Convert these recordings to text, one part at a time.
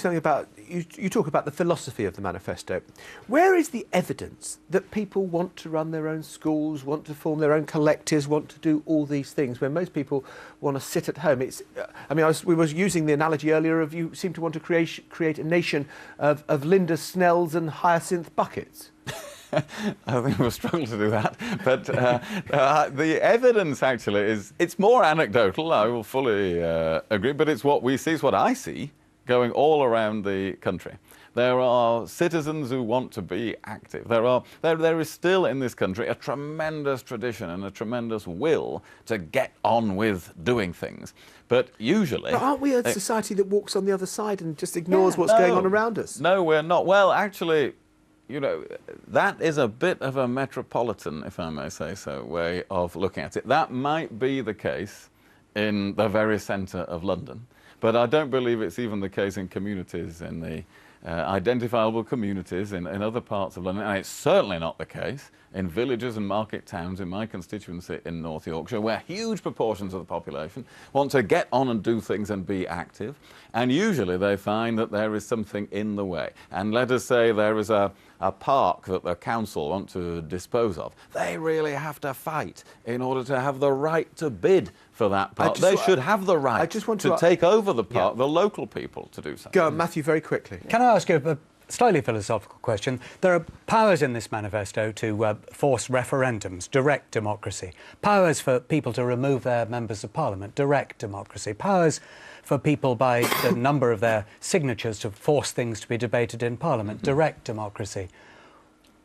something about, you talk about the philosophy of the manifesto. Where is the evidence that people want to run their own schools, want to form their own collectives, want to do all these things, when most people want to sit at home? We were using the analogy earlier of you seem to want to create a nation of Linda Snells and Hyacinth Buckets. I think we'll struggle to do that, but the evidence actually it's more anecdotal, I will fully agree, but it's what we see, it's what I see going all around the country. There are citizens who want to be active. There is still in this country a tremendous tradition and a tremendous will to get on with doing things. But usually... But aren't we a society that walks on the other side and just ignores what's going on around us? No, we're not. Well, actually... You know, that is a bit of a metropolitan, if I may say so, way of looking at it. That might be the case in the very centre of London, but I don't believe it's even the case in communities, in the identifiable communities in other parts of London, and it's certainly not the case in villages and market towns in my constituency in North Yorkshire, where huge proportions of the population want to get on and do things and be active, and usually they find that there is something in the way. And let us say there is a park that the council want to dispose of. They really have to fight in order to have the right to bid for that park. They should have the right to take over the park, the local people to do something. Go on, Matthew, very quickly. Can I ask you a slightly philosophical question? There are powers in this manifesto to force referendums, direct democracy. Powers for people to remove their members of parliament, direct democracy. Powers for people by the number of their signatures to force things to be debated in parliament, direct democracy.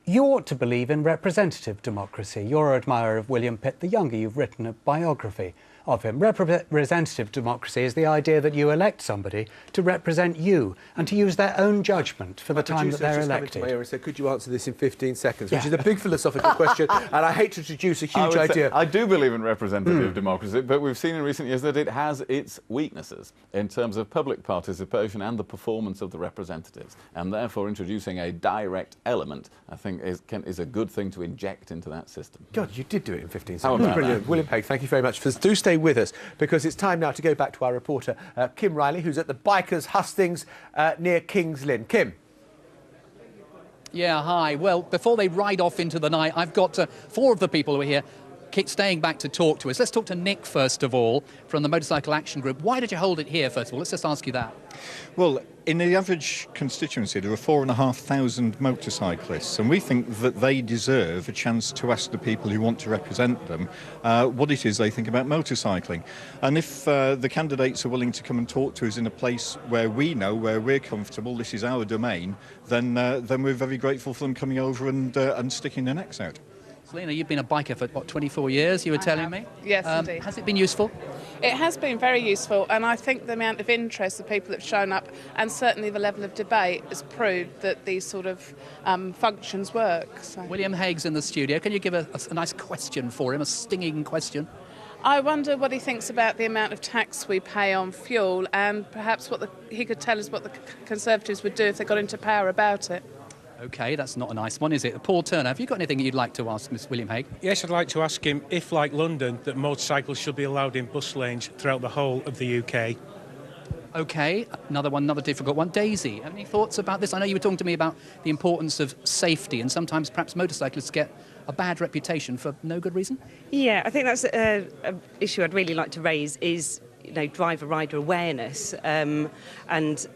You ought to believe in representative democracy. You're an admirer of William Pitt the Younger. You've written a biography of him. Representative democracy is the idea that you elect somebody to represent you and to use their own judgment for the time that they're elected. And said, could you answer this in 15 seconds? Which is a big philosophical question, and I hate to introduce a huge idea. I do believe in representative democracy, but we've seen in recent years that it has its weaknesses in terms of public participation and the performance of the representatives, and therefore introducing a direct element, I think, is a good thing to inject into that system. God, you did do it in 15 seconds. Brilliant. William Hague, thank you very much. Do stay with us, because it's time now to go back to our reporter, Kim Riley, who's at the Bikers Hustings near King's Lynn. Kim. Yeah, hi. Well, before they ride off into the night, I've got four of the people who are here staying back to talk to us. Let's talk to Nick, first of all, from the Motorcycle Action Group. Why did you hold it here, first of all? Let's just ask you that. Well, in the average constituency, there are 4,500 motorcyclists, and we think that they deserve a chance to ask the people who want to represent them what it is they think about motorcycling. And if the candidates are willing to come and talk to us in a place where we know, where we're comfortable, this is our domain, then we're very grateful for them coming over and sticking their necks out. Selina, you've been a biker for, what, 24 years, you were telling me? Yes, indeed. Has it been useful? It has been very useful, and I think the amount of interest of people that have shown up, and certainly the level of debate, has proved that these sort of functions work. So. William Hague's in the studio. Can you give a nice question for him, a stinging question? I wonder what he thinks about the amount of tax we pay on fuel, and perhaps he could tell us what the Conservatives would do if they got into power about it. OK, that's not a nice one, is it? Paul Turner, have you got anything you'd like to ask Mr. William Hague? Yes, I'd like to ask him if, like London, that motorcycles should be allowed in bus lanes throughout the whole of the UK. OK, another difficult one. Daisy, have any thoughts about this? I know you were talking to me about the importance of safety, and sometimes perhaps motorcyclists get a bad reputation for no good reason. Yeah, I think that's an issue I'd really like to raise is driver-rider awareness, and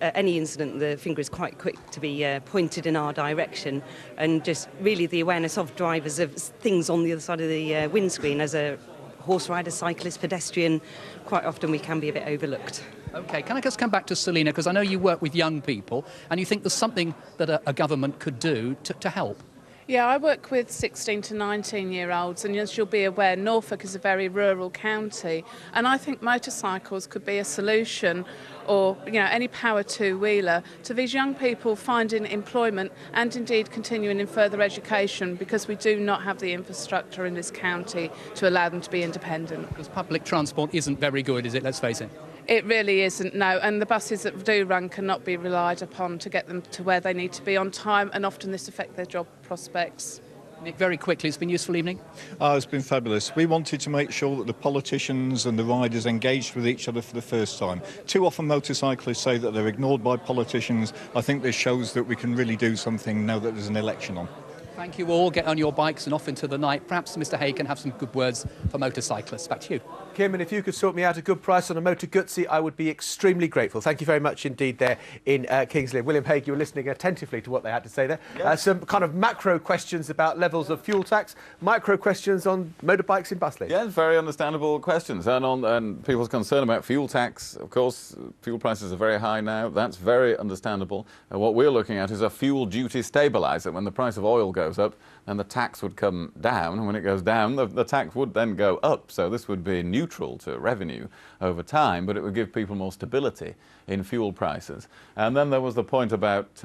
any incident, the finger is quite quick to be pointed in our direction, and just really the awareness of drivers of things on the other side of the windscreen. As a horse rider, cyclist, pedestrian, quite often we can be a bit overlooked. OK, can I just come back to Selina, because I know you work with young people, and you think there's something that a government could do to help? Yeah, I work with 16 to 19-year-olds, and as you'll be aware, Norfolk is a very rural county, and I think motorcycles could be a solution, or any power two-wheeler, to these young people finding employment and indeed continuing in further education, because we do not have the infrastructure in this county to allow them to be independent. Because public transport isn't very good, is it? Let's face it. It really isn't, no, and the buses that do run cannot be relied upon to get them to where they need to be on time, and often this affects their job prospects. Nick, very quickly, it's been a useful evening? It's been fabulous. We wanted to make sure that the politicians and the riders engaged with each other for the first time. Too often motorcyclists say that they're ignored by politicians. I think this shows that we can really do something now that there's an election on. Thank you all. Get on your bikes and off into the night. Perhaps Mr Hague can have some good words for motorcyclists. Back to you. Kim, and if you could sort me out a good price on a Motor Guzzi, I would be extremely grateful. Thank you very much indeed there in Kingsley. William Hague, you were listening attentively to what they had to say there. Yes. Some kind of macro questions about levels of fuel tax, micro questions on motorbikes in bus lanes. Yes, very understandable questions. And people's concern about fuel tax, of course, fuel prices are very high now. That's very understandable. And what we're looking at is a fuel duty stabiliser. When the price of oil goes up, then the tax would come down. And when it goes down, the tax would then go up. So this would be neutral to revenue over time, but it would give people more stability in fuel prices. And then there was the point about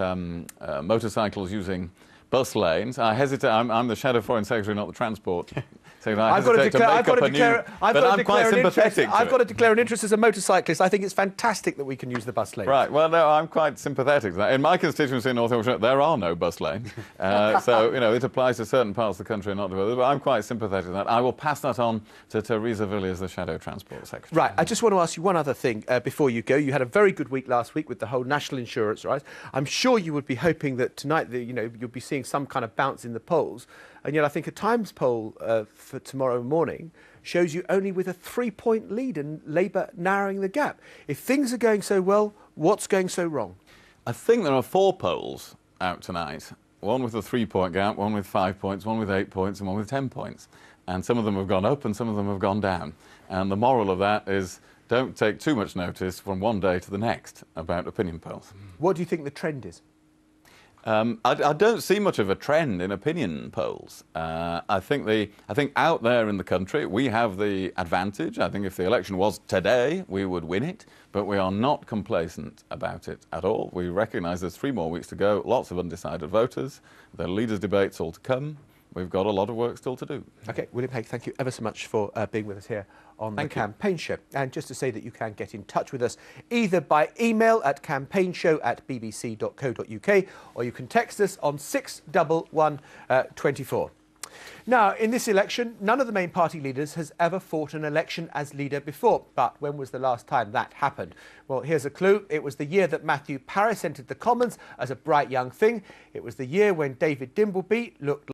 motorcycles using bus lanes. I hesitate. I'm the Shadow Foreign Secretary, not the Transport Secretary. I've got to declare an interest as a motorcyclist. I think it's fantastic that we can use the bus lanes. Right. Well, no, I'm quite sympathetic to that. In my constituency in North Yorkshire, there are no bus lanes. So, you know, it applies to certain parts of the country and not to others. But I'm quite sympathetic to that. I will pass that on to Theresa Villiers, the Shadow Transport Secretary. Right. I just want to ask you one other thing before you go. You had a very good week last week with the whole national insurance rise. I'm sure you would be hoping that tonight, you'll be seeing some kind of bounce in the polls. And yet I think a Times poll for tomorrow morning shows you only with a 3-point lead and Labour narrowing the gap. If things are going so well, what's going so wrong? I think there are 4 polls out tonight. One with a 3-point gap, one with 5 points, one with 8 points and one with 10 points. And some of them have gone up and some of them have gone down. And the moral of that is don't take too much notice from one day to the next about opinion polls. What do you think the trend is? I don't see much of a trend in opinion polls. I think out there in the country we have the advantage. I think if the election was today, we would win it, but we are not complacent about it at all. We recognise there's 3 more weeks to go, lots of undecided voters, the leaders' debates all to come. We've got a lot of work still to do. OK, William Hague, thank you ever so much for being with us here on the Campaign Show. And just to say that you can get in touch with us either by email at campaignshow@bbc.co.uk or you can text us on 61124. Now, in this election, none of the main party leaders has ever fought an election as leader before. But when was the last time that happened? Well, here's a clue. It was the year that Matthew Parris entered the Commons as a bright young thing. It was the year when David Dimbleby looked